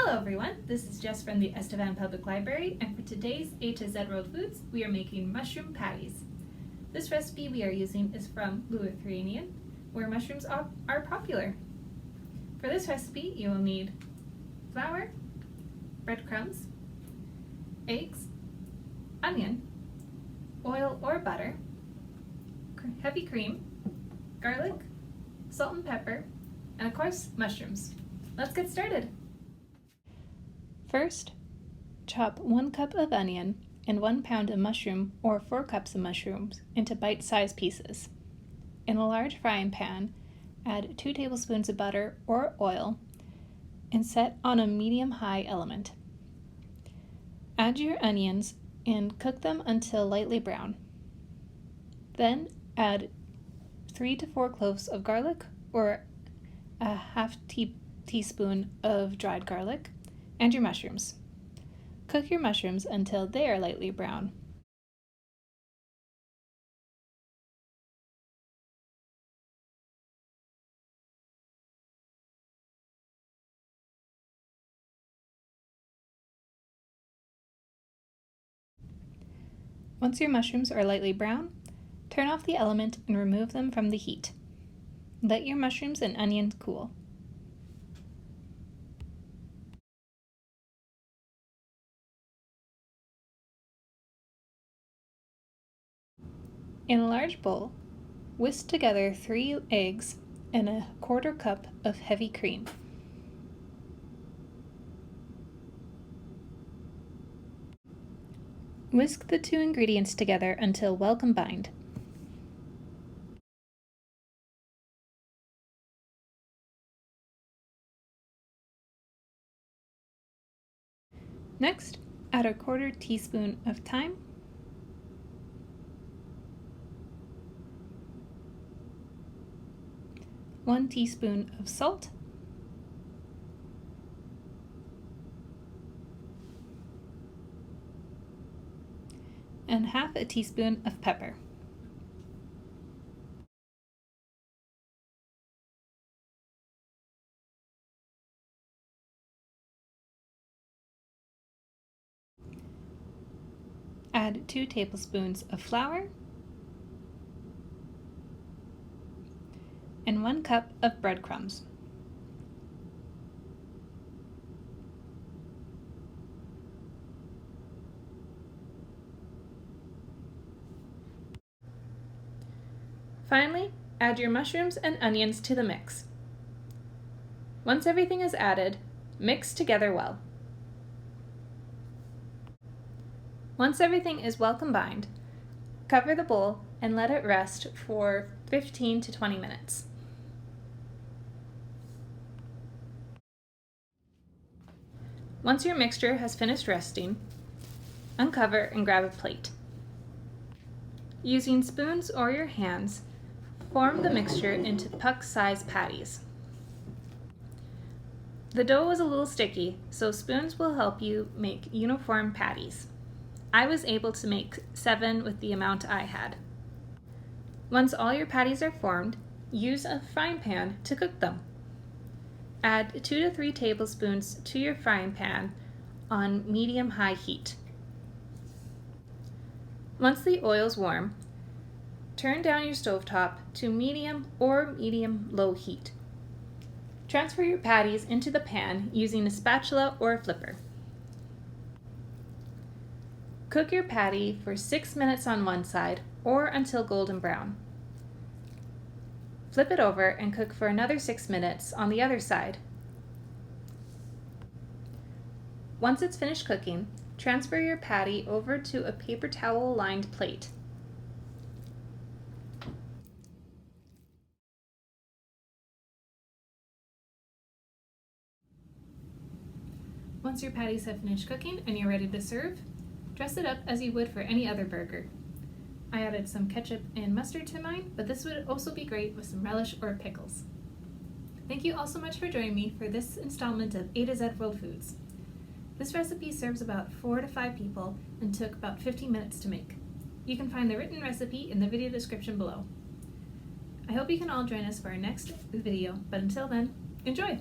Hello everyone, this is Jess from the Estevan Public Library, and for today's A to Z World Foods, we are making mushroom patties. This recipe we are using is from Lithuania, where mushrooms are popular. For this recipe, you will need flour, breadcrumbs, eggs, onion, oil or butter, heavy cream, garlic, salt and pepper, and of course, mushrooms. Let's get started. First, chop 1 cup of onion and 1 pound of mushroom or 4 cups of mushrooms into bite-sized pieces. In a large frying pan, add 2 tablespoons of butter or oil and set on a medium-high element. Add your onions and cook them until lightly brown. Then add 3 to 4 cloves of garlic or a half teaspoon of dried garlic and your mushrooms. Cook your mushrooms until they are lightly brown. Once your mushrooms are lightly brown, turn off the element and remove them from the heat. Let your mushrooms and onions cool. In a large bowl, whisk together 3 eggs and a 1/4 cup of heavy cream. Whisk the 2 ingredients together until well combined. Next, add a 1/4 teaspoon of thyme, one teaspoon of salt, and half a teaspoon of pepper. Add 2 tablespoons of flour and 1 cup of breadcrumbs. Finally, add your mushrooms and onions to the mix. Once everything is added, mix together well. Once everything is well combined, cover the bowl and let it rest for 15 to 20 minutes. Once your mixture has finished resting, uncover and grab a plate. Using spoons or your hands, form the mixture into puck-sized patties. The dough is a little sticky, so spoons will help you make uniform patties. I was able to make 7 with the amount I had. Once all your patties are formed, use a frying pan to cook them. Add 2 to 3 tablespoons to your frying pan on medium-high heat. Once the oil is warm, turn down your stovetop to medium or medium-low heat. Transfer your patties into the pan using a spatula or a flipper. Cook your patty for 6 minutes on one side or until golden brown. Flip it over and cook for another 6 minutes on the other side. Once it's finished cooking, transfer your patty over to a paper towel-lined plate. Once your patties have finished cooking and you're ready to serve, dress it up as you would for any other burger. I added some ketchup and mustard to mine, but this would also be great with some relish or pickles. Thank you all so much for joining me for this installment of A to Z World Foods. This recipe serves about 4 to 5 people and took about 15 minutes to make. You can find the written recipe in the video description below. I hope you can all join us for our next video, but until then, enjoy!